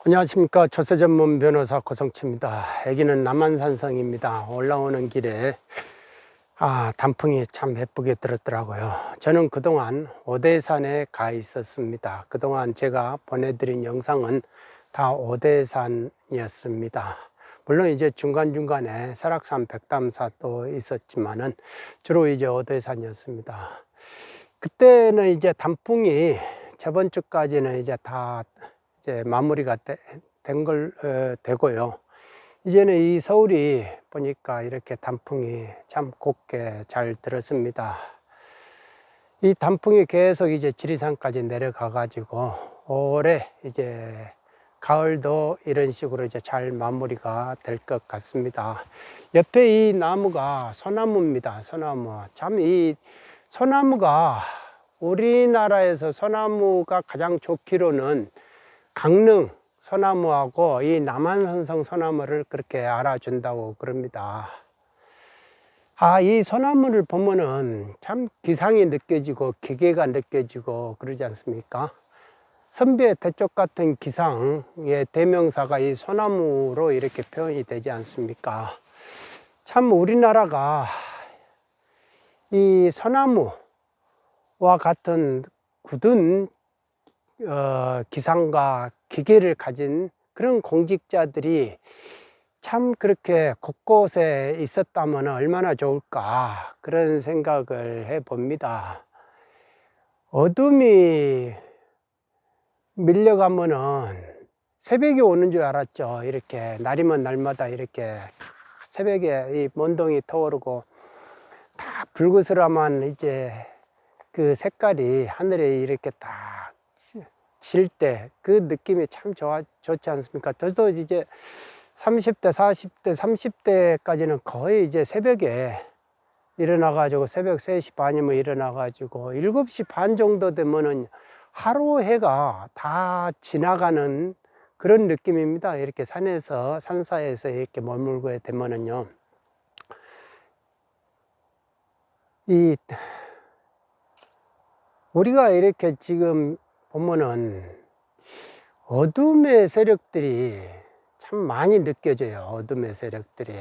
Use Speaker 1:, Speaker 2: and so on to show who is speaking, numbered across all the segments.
Speaker 1: 안녕하십니까. 조세 전문 변호사 고성치입니다. 여기는 남한산성입니다. 올라오는 길에 단풍이 참 예쁘게 들었더라고요. 저는 그동안 오대산에 가 있었습니다. 그동안 제가 보내드린 영상은 다 오대산이었습니다. 물론 이제 중간중간에 설악산, 백담사도 있었지만은 주로 이제 오대산이었습니다. 그때는 이제 단풍이 저번 주까지는 이제 다 이제 마무리가 되고요. 이제는 이 서울이 보니까 이렇게 단풍이 참 곱게 잘 들었습니다. 이 단풍이 계속 이제 지리산까지 내려가 가지고 올해 이제 가을도 이런 식으로 이제 잘 마무리가 될 것 같습니다. 옆에 이 나무가 소나무입니다. 소나무. 참 이 소나무가 우리나라에서 소나무가 가장 좋기로는 강릉 소나무하고 이 남한산성 소나무를 그렇게 알아준다고 그럽니다. 이 소나무를 보면은 참 기상이 느껴지고 기계가 느껴지고 그러지 않습니까? 선비의 대쪽 같은 기상의 대명사가 이 소나무로 이렇게 표현이 되지 않습니까? 참 우리나라가 이 소나무와 같은 굳은 기상과 기계를 가진 그런 공직자들이 참 그렇게 곳곳에 있었다면 얼마나 좋을까 그런 생각을 해 봅니다. 어둠이 밀려가면은 새벽이 오는 줄 알았죠. 이렇게 날이면 날마다 이렇게 새벽에 이 먼동이 터오르고 다 불그스름한 이제 그 색깔이 하늘에 이렇게 딱 질 때 그 느낌이 참 좋지 않습니까? 저도 이제 30대, 40대, 30대까지는 거의 이제 새벽에 일어나가지고 새벽 3시 반이면 일어나가지고 7시 반 정도 되면은 하루 해가 다 지나가는 그런 느낌입니다. 이렇게 산사에서 이렇게 머물게 되면은요. 우리가 이렇게 지금 보면은 어둠의 세력들이 참 많이 느껴져요. 어둠의 세력들이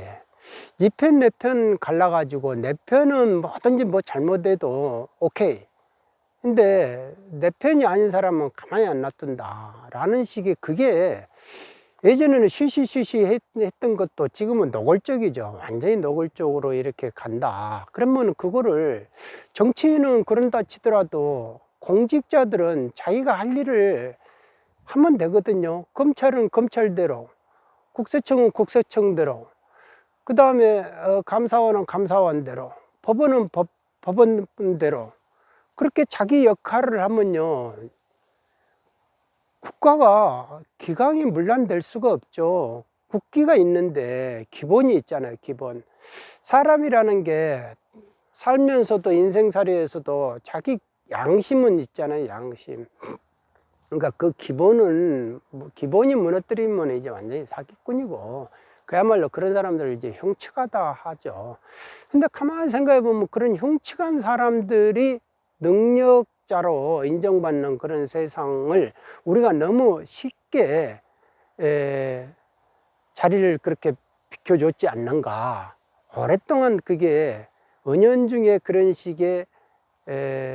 Speaker 1: 이 편 내 편 갈라가지고 내 편은 뭐든지 뭐 잘못해도 오케이, 근데 내 편이 아닌 사람은 가만히 안 놔둔다 라는 식의, 그게 예전에는 쉬쉬쉬쉬 했던 것도 지금은 노골적이죠. 완전히 노골적으로 이렇게 간다. 그러면 그거를, 정치인은 그런다 치더라도 공직자들은 자기가 할 일을 하면 되거든요. 검찰은 검찰대로, 국세청은 국세청대로, 그 다음에 감사원은 감사원대로, 법원은 법원대로 그렇게 자기 역할을 하면요, 국가가 기강이 문란될 수가 없죠. 국기가 있는데 기본이 있잖아요. 기본. 사람이라는 게 살면서도 인생살이에서도 자기 양심은 있잖아요. 양심. 그러니까 그 기본은, 기본이 무너뜨리면 이제 완전히 사기꾼이고, 그야말로 그런 사람들을 이제 흉측하다 하죠. 근데 가만히 생각해 보면 그런 흉측한 사람들이 능력자로 인정받는 그런 세상을 우리가 너무 쉽게 자리를 그렇게 비켜줬지 않는가. 오랫동안 그게 은연중에 그런 식의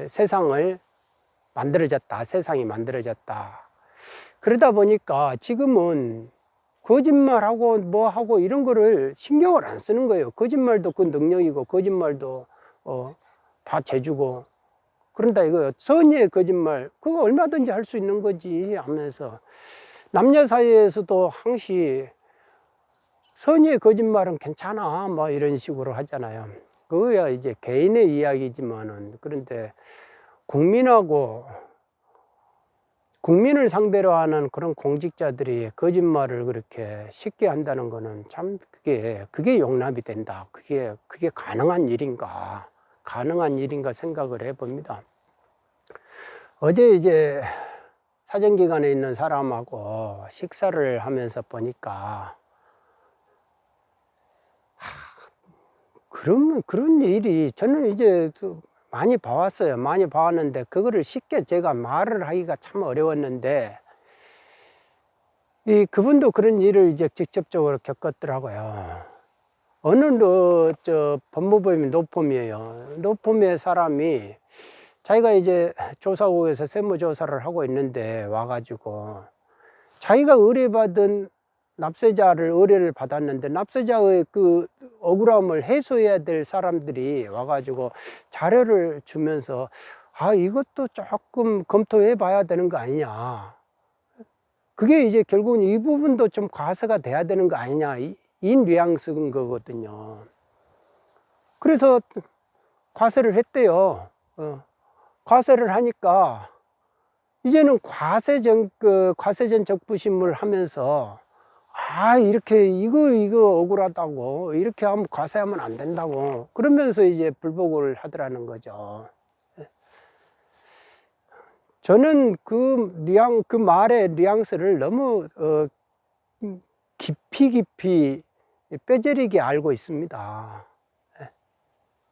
Speaker 1: 세상이 만들어졌다. 그러다 보니까 지금은 거짓말하고 뭐하고 이런 거를 신경을 안 쓰는 거예요. 거짓말도 그 능력이고, 거짓말도 다 재주고, 그런다 이거요. 선의의 거짓말, 그거 얼마든지 할 수 있는 거지 하면서, 남녀 사이에서도 항시 선의의 거짓말은 괜찮아 뭐 이런 식으로 하잖아요. 그거야 이제 개인의 이야기지만은, 그런데 국민을 상대로 하는 그런 공직자들이 거짓말을 그렇게 쉽게 한다는 거는 참 그게 용납이 된다. 그게 가능한 일인가 생각을 해봅니다. 어제 이제 사정기관에 있는 사람하고 식사를 하면서 보니까, 그런 일이 저는 이제 많이 봐왔어요. 많이 봐왔는데 그거를 쉽게 제가 말을 하기가 참 어려웠는데, 그분도 그런 일을 이제 직접적으로 겪었더라고요. 어느 법무법인 노폼이에요. 노폼의 사람이 자기가 이제 조사국에서 세무조사를 하고 있는데 와가지고 자기가 의뢰받은 납세자를 의뢰를 받았는데 납세자의 그 억울함을 해소해야 될 사람들이 와가지고 자료를 주면서 이것도 조금 검토해 봐야 되는 거 아니냐. 그게 이제 결국은 이 부분도 좀 과세가 돼야 되는 거 아니냐. 이 뉘앙스인 거거든요. 그래서 과세를 했대요. 과세를 하니까 이제는 과세전 적부심을 하면서 이렇게 이거 억울하다고, 이렇게 하면 과세하면 안 된다고 그러면서 이제 불복을 하더라는 거죠. 저는 그 말의 뉘앙스를 너무 깊이 뼈저리게 알고 있습니다.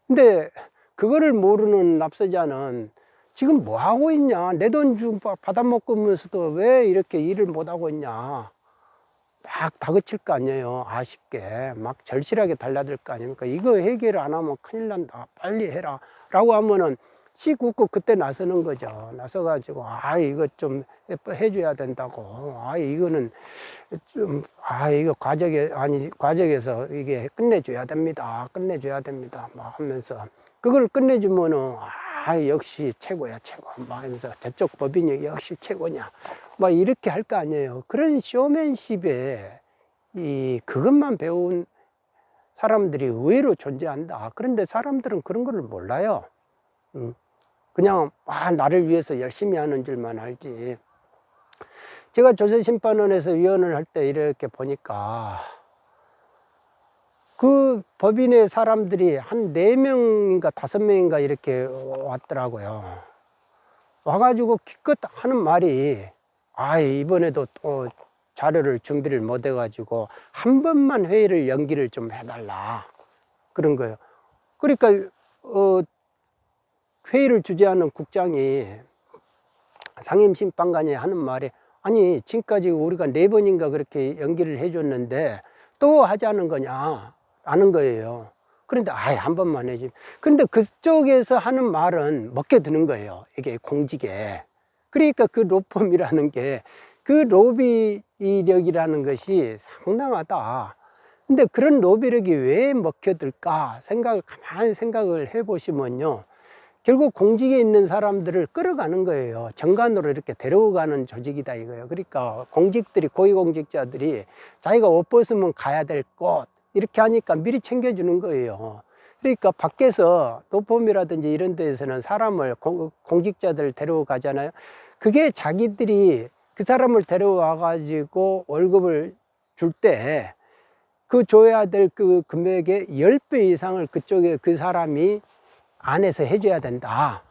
Speaker 1: 근데 그거를 모르는 납세자는 지금 뭐 하고 있냐, 내 돈 좀 받아먹으면서도 왜 이렇게 일을 못 하고 있냐 막 다그칠 거 아니에요. 아쉽게 막 절실하게 달라들 거 아닙니까? 이거 해결 안 하면 큰일 난다, 빨리 해라 라고 하면은 씩 웃고 그때 나서는 거죠. 나서가지고 이거 좀 해줘야 된다고, 이거는 좀 이거 과정에서 이게 끝내줘야 됩니다, 막 하면서 그걸 끝내주면은 역시 최고야, 최고 막 하면서 저쪽 법인이 역시 최고냐 막 이렇게 할 거 아니에요. 그런 쇼맨십에 그것만 배운 사람들이 의외로 존재한다. 그런데 사람들은 그런 거를 몰라요. 그냥 나를 위해서 열심히 하는 줄만 알지. 제가 조세심판원에서 위원을 할 때 이렇게 보니까 그 법인의 사람들이 한 4명인가 5명인가 이렇게 왔더라고요. 와가지고 기껏 하는 말이 이번에도 또 자료를 준비를 못 해가지고 한 번만 회의를 연기를 좀 해달라 그런 거예요. 그러니까 회의를 주재하는 국장이 상임심판관이 하는 말이 지금까지 우리가 4번인가 그렇게 연기를 해줬는데 또 하자는 거냐 아는 거예요. 그런데 한 번만 해지. 근데 그쪽에서 하는 말은 먹게 드는 거예요. 이게 공직에. 그러니까 그 로펌이라는 게 그 로비력이라는 것이 상당하다. 근데 그런 로비력이 왜 먹혀들까 가만히 생각을 해보시면요, 결국 공직에 있는 사람들을 끌어가는 거예요. 정관으로 이렇게 데려가는 조직이다 이거예요. 그러니까 고위공직자들이 자기가 옷 벗으면 가야 될 곳 이렇게 하니까 미리 챙겨주는 거예요. 그러니까 밖에서 노폼이라든지 이런 데에서는 사람을 공직자들 데려가잖아요. 그게 자기들이 그 사람을 데려와 가지고 월급을 줄 때 그 줘야 될 그 금액의 10배 이상을 그쪽에 그 사람이 안에서 해줘야 된다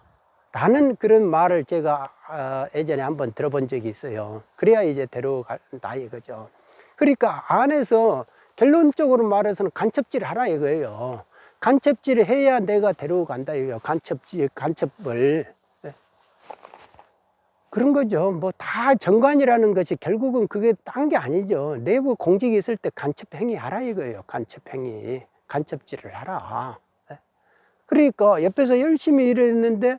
Speaker 1: 라는 그런 말을 제가 예전에 한번 들어본 적이 있어요. 그래야 이제 데려간다 이거죠. 그러니까 안에서 결론적으로 말해서는 간첩질 하라 이거예요. 간첩질을 해야 내가 데려간다 이거예요. 간첩을. 그런 거죠. 뭐 다 정관이라는 것이 결국은 그게 딴 게 아니죠. 내부 공직이 있을 때 간첩 행위 하라 이거예요. 간첩 행위, 간첩질을 하라. 그러니까 옆에서 열심히 일했는데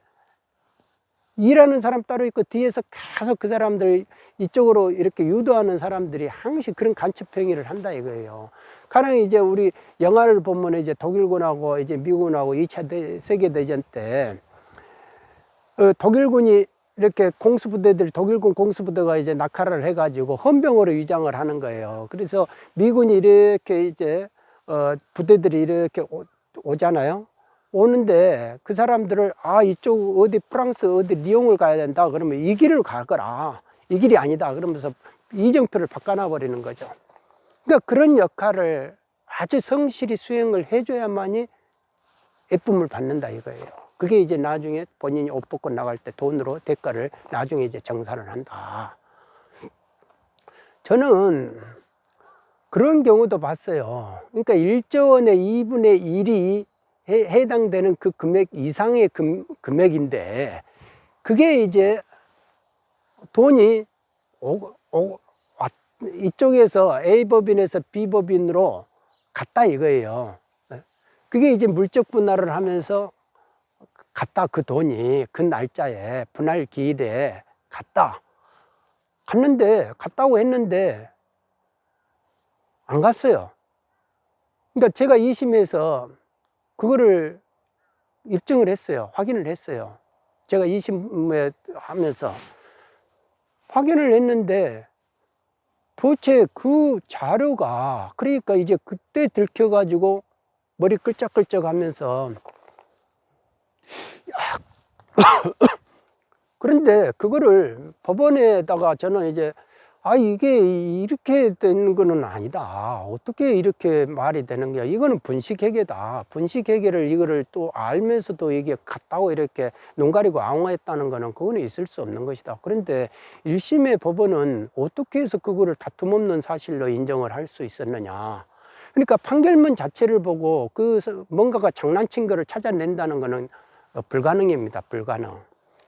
Speaker 1: 일하는 사람 따로 있고 뒤에서 계속 그 사람들 이쪽으로 이렇게 유도하는 사람들이 항상 그런 간첩 행위를 한다 이거예요. 가령 이제 우리 영화를 보면 이제 독일군하고 이제 미군하고 2차 세계대전 때 독일군이 이렇게 독일군 공수부대가 이제 낙하를 해가지고 헌병으로 위장을 하는 거예요. 그래서 미군이 이렇게 이제 부대들이 이렇게 오잖아요. 오는데 그 사람들을 이쪽 어디 프랑스 어디 리옹을 가야 된다 그러면 이 길을 가거라, 이 길이 아니다 그러면서 이정표를 바꿔놔 버리는 거죠. 그러니까 그런 역할을 아주 성실히 수행을 해줘야만이 예쁨을 받는다 이거예요. 그게 이제 나중에 본인이 옷 벗고 나갈 때 돈으로 대가를 나중에 이제 정산을 한다. 저는 그런 경우도 봤어요. 그러니까 1조 원의 2분의 1이 해당되는 그 금액 이상의 금액인데 그게 이제 돈이 이쪽에서 A법인에서 B법인으로 갔다 이거예요. 그게 이제 물적 분할을 하면서 갔다, 그 돈이 그 날짜에 분할 기일에 갔다고 했는데 안 갔어요. 그러니까 제가 2심에서 그거를 입증을 했어요. 확인을 했어요. 제가 2심에 하면서 확인을 했는데 도대체 그 자료가, 그러니까 이제 그때 들켜가지고 머리 끌적끌적 하면서, 그런데 그거를 법원에다가 저는 이제 이게 이렇게 되는 거는 아니다. 어떻게 이렇게 말이 되는 거야. 이거는 분식회계다. 분식회계를 이거를 또 알면서도 이게 같다고 이렇게 눈 가리고 앙호했다는 거는 그거는 있을 수 없는 것이다. 그런데 1심의 법원은 어떻게 해서 그거를 다툼 없는 사실로 인정을 할 수 있었느냐. 그러니까 판결문 자체를 보고 그 뭔가가 장난친 거를 찾아낸다는 거는 불가능입니다. 불가능.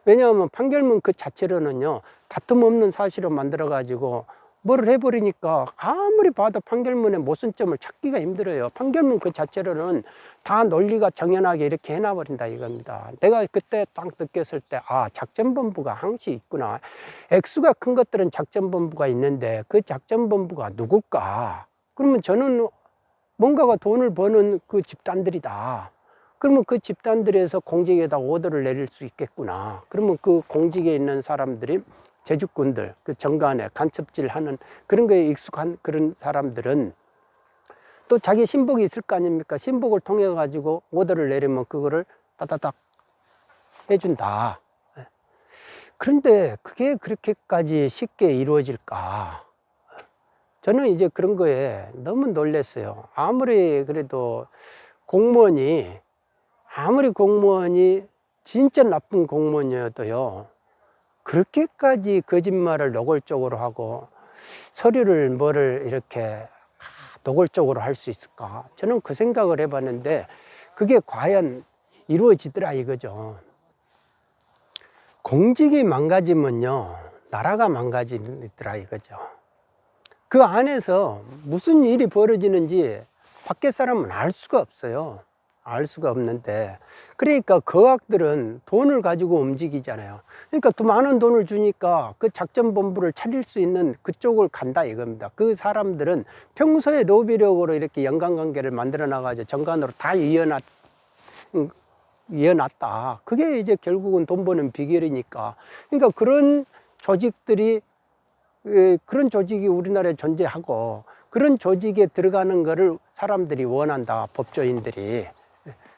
Speaker 1: 왜냐하면 판결문 그 자체로는요, 다툼 없는 사실로 만들어 가지고 뭐를 해버리니까 아무리 봐도 판결문의 모순점을 찾기가 힘들어요. 판결문 그 자체로는 다 논리가 정연하게 이렇게 해놔버린다 이겁니다. 내가 그때 딱 느꼈을 때 작전본부가 항시 있구나. 액수가 큰 것들은 작전본부가 있는데 그 작전본부가 누굴까? 그러면 저는 뭔가가 돈을 버는 그 집단들이다. 그러면 그 집단들에서 공직에다 오더를 내릴 수 있겠구나. 그러면 그 공직에 있는 사람들이 제주꾼들, 그 정관에 간첩질 하는 그런 거에 익숙한 그런 사람들은 또 자기 신복이 있을 거 아닙니까? 신복을 통해 가지고 오더를 내리면 그거를 따다닥 해준다. 그런데 그게 그렇게까지 쉽게 이루어질까? 저는 이제 그런 거에 너무 놀랐어요. 아무리 공무원이 진짜 나쁜 공무원이어도요, 그렇게까지 거짓말을 노골적으로 하고 서류를 뭐를 이렇게 노골적으로 할 수 있을까? 저는 그 생각을 해봤는데 그게 과연 이루어지더라 이거죠. 공직이 망가지면요, 나라가 망가지더라 이거죠. 그 안에서 무슨 일이 벌어지는지 밖에 사람은 알 수가 없어요. 알 수가 없는데, 그러니까 거학들은 돈을 가지고 움직이잖아요. 그러니까 또 많은 돈을 주니까 그 작전본부를 차릴 수 있는 그쪽을 간다 이겁니다. 그 사람들은 평소에 노비력으로 이렇게 연관관계를 만들어 나가지고 정관으로 다 이어놨다. 그게 이제 결국은 돈 버는 비결이니까. 그러니까 그런 조직이 우리나라에 존재하고 그런 조직에 들어가는 거를 사람들이 원한다, 법조인들이.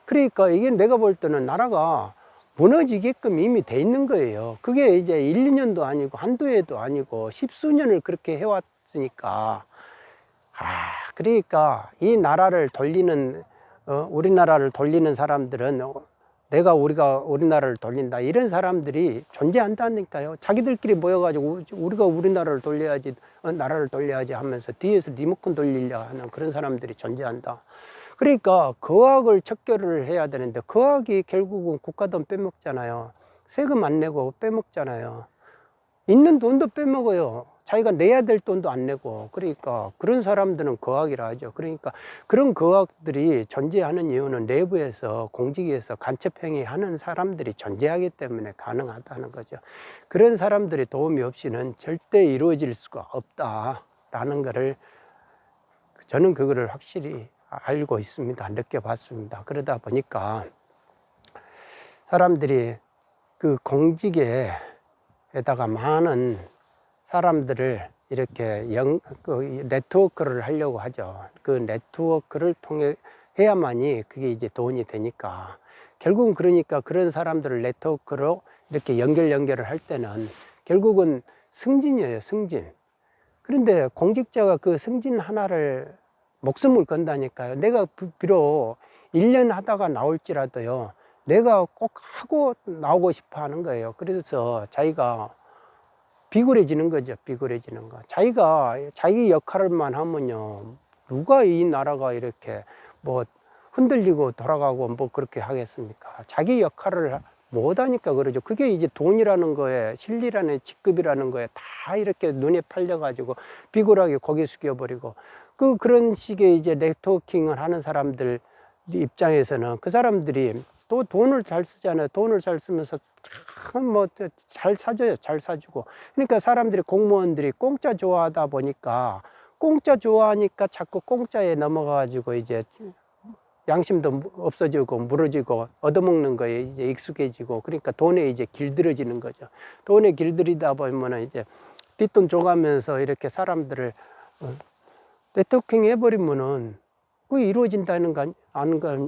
Speaker 1: 그러니까 이게 내가 볼 때는 나라가 무너지게끔 이미 돼 있는 거예요. 그게 이제 1, 2년도 아니고 한두 해도 아니고 십수년을 그렇게 해왔으니까. 그러니까 이 나라를 돌리는, 우리나라를 돌리는 사람들은 우리가 우리나라를 돌린다 이런 사람들이 존재한다니까요. 자기들끼리 모여가지고 우리가 우리나라를 돌려야지, 나라를 돌려야지 하면서 뒤에서 리모컨 돌리려 하는 그런 사람들이 존재한다. 그러니까 거학을 척결을 해야 되는데 거학이 결국은 국가 돈 빼먹잖아요. 세금 안 내고 빼먹잖아요. 있는 돈도 빼먹어요. 자기가 내야 될 돈도 안 내고. 그러니까 그런 사람들은 거학이라 하죠. 그러니까 그런 거학들이 존재하는 이유는 내부에서 공직에서 간첩행위 하는 사람들이 존재하기 때문에 가능하다는 거죠. 그런 사람들의 도움이 없이는 절대 이루어질 수가 없다라는 거를 저는 그거를 확실히 알고 있습니다. 느껴봤습니다. 그러다 보니까 사람들이 그 공직에다가 많은 사람들을 이렇게 네트워크를 하려고 하죠. 그 네트워크를 통해 해야만이 그게 이제 돈이 되니까. 결국은 그러니까 그런 사람들을 네트워크로 이렇게 연결을 할 때는 결국은 승진이에요, 승진. 그런데 공직자가 그 승진 하나를 목숨을 건다니까요. 내가 비록 1년 하다가 나올지라도요, 내가 꼭 하고 나오고 싶어 하는 거예요. 그래서 자기가 비굴해지는 거죠. 비굴해지는 거. 자기가 자기 역할만 하면요, 누가 이 나라가 이렇게 뭐 흔들리고 돌아가고 뭐 그렇게 하겠습니까? 자기 역할을 못하니까 그러죠. 그게 이제 돈이라는 거에, 실리라는 직급이라는 거에 다 이렇게 눈에 팔려가지고 비굴하게 고개 숙여버리고, 그런 식의 이제 네트워킹을 하는 사람들 입장에서는 그 사람들이 또 돈을 잘 쓰잖아요. 돈을 잘 쓰면서 참 뭐 잘 사줘요. 잘 사주고. 그러니까 사람들이, 공무원들이 공짜 좋아하다 보니까, 공짜 좋아하니까 자꾸 공짜에 넘어가가지고 이제 양심도 없어지고 무너지고 얻어먹는 거에 이제 익숙해지고, 그러니까 돈에 이제 길들여지는 거죠. 돈에 길들이다 보면은 이제 뒷돈 줘가면서 이렇게 사람들을 네트워킹 해버리면은 그게 이루어진다는 거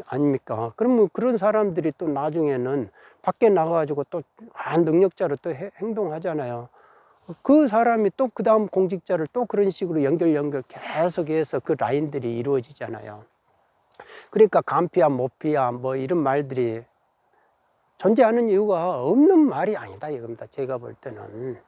Speaker 1: 아닙니까? 그러면 그런 사람들이 또 나중에는 밖에 나가가지고 또 능력자로 또 행동하잖아요. 그 사람이 또 그 다음 공직자를 또 그런 식으로 연결 계속해서 그 라인들이 이루어지잖아요. 그러니까 간피야 모피야 뭐 이런 말들이 존재하는 이유가 없는 말이 아니다 이겁니다. 제가 볼 때는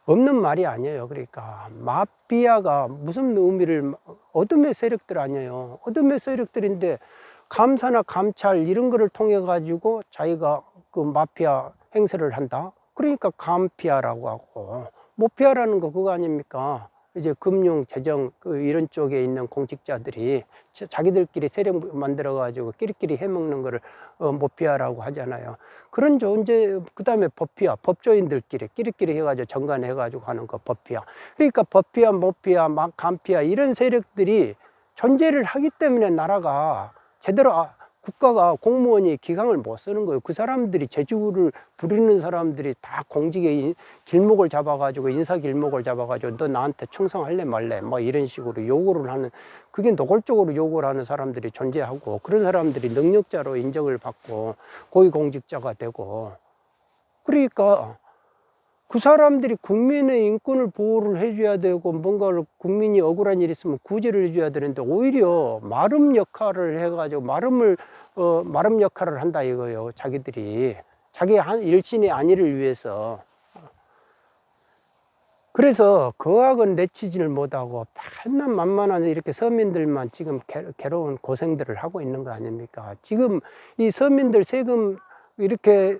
Speaker 1: 없는 말이 아니에요. 그러니까 마피아가 무슨 의미를, 어둠의 세력들 아니에요. 어둠의 세력들인데 감사나 감찰 이런 거를 통해 가지고 자기가 그 마피아 행세를 한다. 그러니까 간피아라고 하고, 모피아라는 거 그거 아닙니까? 이제 금융, 재정 이런 쪽에 있는 공직자들이 자기들끼리 세력 만들어 가지고 끼리끼리 해먹는 거를 모피아라고 하잖아요. 그런 존재. 그 다음에 법피아, 법조인들끼리 끼리끼리 해가지고 정관해가지고 하는 거 법피아. 그러니까 법피아, 모피아, 간피아 이런 세력들이 존재를 하기 때문에 나라가 제대로, 국가가, 공무원이 기강을 못 쓰는 거예요. 그 사람들이, 재주를 부리는 사람들이 다 공직의 길목을 잡아가지고, 인사 길목을 잡아가지고 너 나한테 충성할래 말래 뭐 이런 식으로 요구를 하는, 그게 노골적으로 요구를 하는 사람들이 존재하고, 그런 사람들이 능력자로 인정을 받고 고위공직자가 되고, 그러니까 그 사람들이 국민의 인권을 보호를 해줘야 되고, 뭔가를 국민이 억울한 일 있으면 구제를 해줘야 되는데 오히려 마름 역할을 해가지고 마름 역할을 한다 이거예요. 자기들이 자기 일신의 안위를 위해서. 그래서 거학은 내치지를 못하고 맨날 만만한 이렇게 서민들만 지금 괴로운 고생들을 하고 있는 거 아닙니까? 지금 이 서민들 세금 이렇게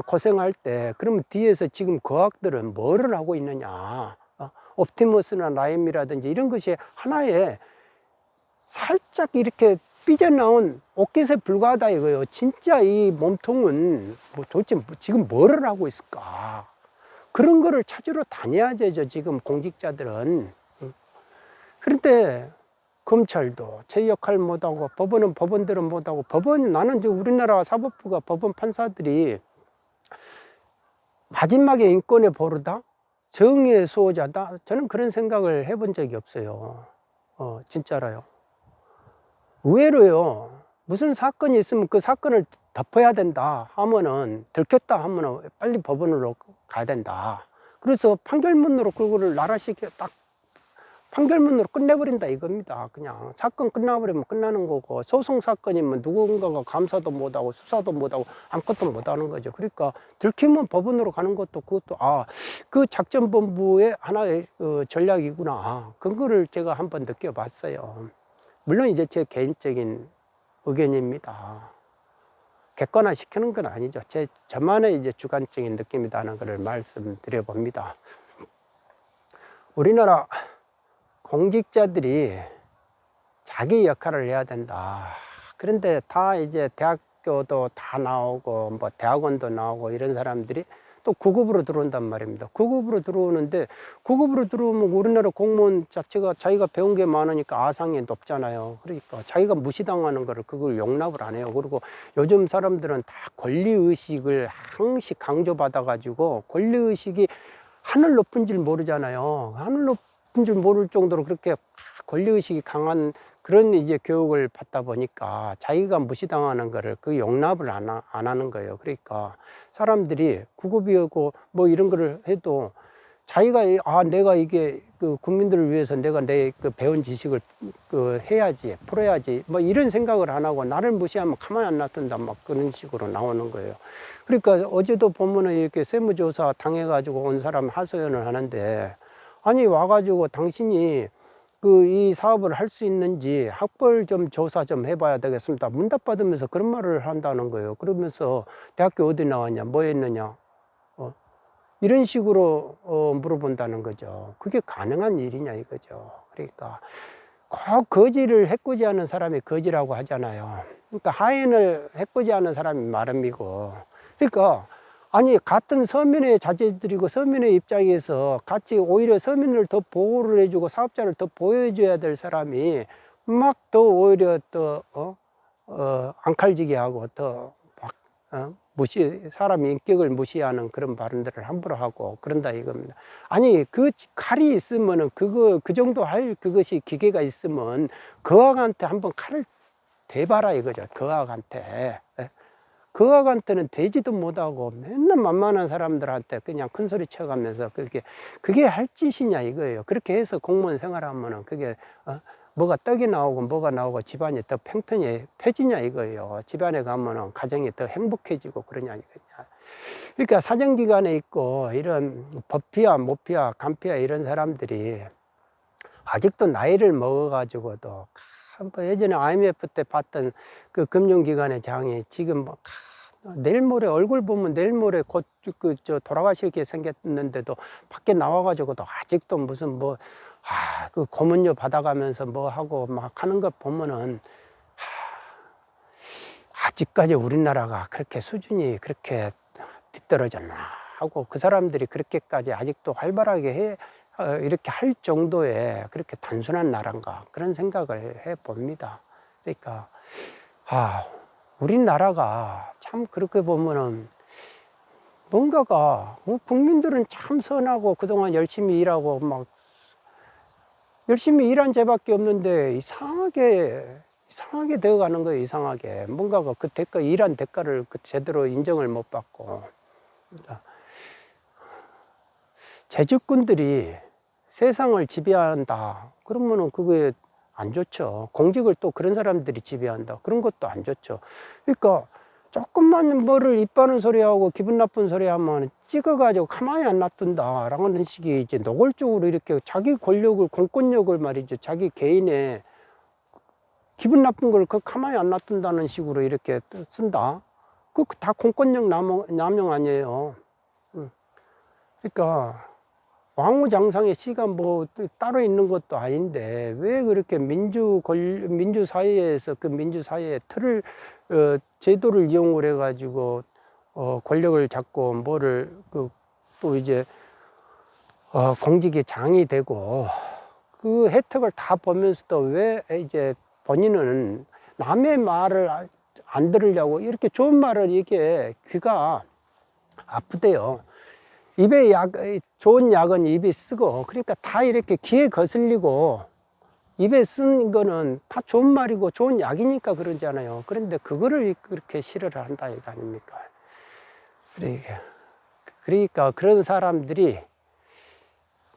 Speaker 1: 고생할 때, 그러면 뒤에서 지금 거학들은 뭐를 하고 있느냐? 옵티머스나 라임이라든지 이런 것이 하나의 살짝 이렇게 삐져나온 옷깃에 불과하다 이거예요. 진짜 이 몸통은 도대체 지금 뭐를 하고 있을까? 그런 거를 찾으러 다녀야 되죠, 지금 공직자들은. 그런데 검찰도 제 역할 못하고, 법원은 법원대로 못하고, 나는 이제 우리나라 사법부가, 법원 판사들이 마지막에 인권의 보루다? 정의의 수호자다? 저는 그런 생각을 해본 적이 없어요. 진짜로요. 의외로요. 무슨 사건이 있으면 그 사건을 덮어야 된다 하면은, 들켰다 하면은 빨리 법원으로 가야 된다. 그래서 판결문으로 그거를 나라식 딱 판결문으로 끝내버린다 이겁니다. 그냥 사건 끝나버리면 끝나는 거고, 소송 사건이면 누군가가 감사도 못하고 수사도 못하고 아무것도 못하는 거죠. 그러니까 들키면 법원으로 가는 것도, 그것도 그 작전본부의 하나의 전략이구나. 그거를 제가 한번 느껴봤어요. 물론 이제 제 개인적인 의견입니다. 객관화 시키는 건 아니죠. 저만의 이제 주관적인 느낌이라는 것을 말씀드려 봅니다. 우리나라 공직자들이 자기 역할을 해야 된다. 그런데 다 이제 대학교도 다 나오고, 뭐 대학원도 나오고 이런 사람들이 또 9급으로 들어온단 말입니다. 9급으로 들어오는데, 9급으로 들어오면 우리나라 공무원 자체가 자기가 배운 게 많으니까 아상이 높잖아요. 그러니까 자기가 무시당하는 거를 그걸 용납을 안 해요. 그리고 요즘 사람들은 다 권리의식을 항시 강조받아가지고, 권리의식이 하늘 높은 줄 모르잖아요. 하늘 높은 줄 모를 정도로 그렇게 권리의식이 강한 그런 이제 교육을 받다 보니까 자기가 무시당하는 거를 그 용납을 안 하는 거예요. 그러니까 사람들이 구급이고 뭐 이런 거를 해도 자기가 내가 이게 그 국민들을 위해서 내가 내 그 배운 지식을 해야지, 풀어야지 뭐 이런 생각을 안 하고, 나를 무시하면 가만히 안 놔둔다 막 그런 식으로 나오는 거예요. 그러니까 어제도 보면은 이렇게 세무조사 당해가지고 온 사람 하소연을 하는데, 아니 와가지고 당신이 이 사업을 할 수 있는지 학벌 좀 조사 좀 해봐야 되겠습니다. 문답 받으면서 그런 말을 한다는 거예요. 그러면서 대학교 어디 나왔냐, 뭐 했느냐, 이런 식으로 물어본다는 거죠. 그게 가능한 일이냐 이거죠. 그러니까 꼭 거지를 해코지하는 사람이 거지라고 하잖아요. 그러니까 하인을 해코지하는 사람이 마름이고, 그러니까 아니 같은 서민의 자제들이고 서민의 입장에서 같이 오히려 서민을 더 보호를 해주고 사업자를 더 보호해줘야 될 사람이 막 더 오히려 더 앙칼지게 하고 더 막 사람 인격을 무시하는 그런 발언들을 함부로 하고 그런다 이겁니다. 아니 그 칼이 있으면은 그 정도 할 그것이 기계가 있으면 거학한테 한번 칼을 대봐라 이거죠. 거학한테. 거학한테는 되지도 못하고 맨날 만만한 사람들한테 그냥 큰 소리 쳐가면서 그게 할 짓이냐 이거예요. 그렇게 해서 공무원 생활하면은 그게 뭐가 떡이 나오고 뭐가 나오고 집안이 더 팽팽해지냐 이거예요. 집안에 가면은 가정이 더 행복해지고 그러냐 이거냐. 그러니까 사정기관에 있고 이런 법피아, 모피아, 간피아 이런 사람들이 아직도 나이를 먹어가지고도 뭐 예전에 IMF 때 봤던 그 금융기관의 장이 지금 뭐 내일 모레 얼굴 보면 내일 모레 곧 돌아가시게 생겼는데도 밖에 나와가지고도 아직도 무슨 그 고문료 받아가면서 뭐 하고 막 하는 것 보면은 아직까지 우리나라가 그렇게 수준이 그렇게 뒤떨어졌나 하고 그 사람들이 그렇게까지 아직도 활발하게 이렇게 할 정도의 그렇게 단순한 나라인가 그런 생각을 해 봅니다. 그러니까 우리나라가 참 그렇게 보면은 뭔가가 국민들은 참 선하고 그동안 열심히 일하고 막 열심히 일한 죄밖에 없는데 이상하게 되어 가는 거예요. 이상하게 뭔가가 그 일한 대가를 제대로 인정을 못 받고 재주꾼들이 세상을 지배한다 그러면은 그게 안 좋죠. 공직을 또 그런 사람들이 지배한다 그런 것도 안 좋죠. 그러니까 조금만 뭐를 이빠는 소리하고 기분 나쁜 소리 하면 찍어가지고 가만히 안 놔둔다 라는 식이 이제 노골적으로 이렇게 자기 권력을 공권력을 말이죠, 자기 개인의 기분 나쁜 걸 가만히 안 놔둔다는 식으로 이렇게 쓴다. 그 다 공권력 남용 아니에요. 그러니까 왕후장상의 시가 뭐 따로 있는 것도 아닌데 왜 그렇게 민주사회에서 그 민주사회의 틀을 제도를 이용을 해가지고 권력을 잡고 뭐를 또 이제 공직의 장이 되고 그 혜택을 다 보면서도 왜 이제 본인은 남의 말을 안 들으려고 이렇게 좋은 말을 이게 귀가 아프대요. 입에 좋은 약은 입에 쓰고 그러니까 다 이렇게 귀에 거슬리고 입에 쓴 거는 다 좋은 말이고 좋은 약이니까 그러잖아요. 그런데 그거를 그렇게 싫어를 한다 이거 아닙니까? 그러니까 그런 사람들이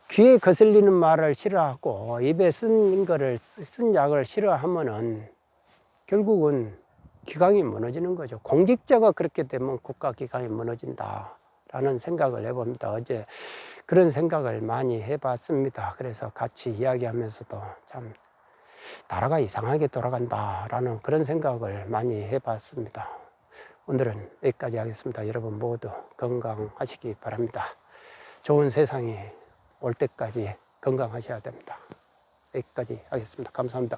Speaker 1: 귀에 거슬리는 말을 싫어하고 입에 쓴 약을 싫어하면은 결국은 기강이 무너지는 거죠. 공직자가 그렇게 되면 국가 기강이 무너진다 라는 생각을 해봅니다. 어제 그런 생각을 많이 해봤습니다. 그래서 같이 이야기하면서도 참 나라가 이상하게 돌아간다 라는 그런 생각을 많이 해봤습니다. 오늘은 여기까지 하겠습니다. 여러분 모두 건강하시기 바랍니다. 좋은 세상이 올 때까지 건강하셔야 됩니다. 여기까지 하겠습니다. 감사합니다.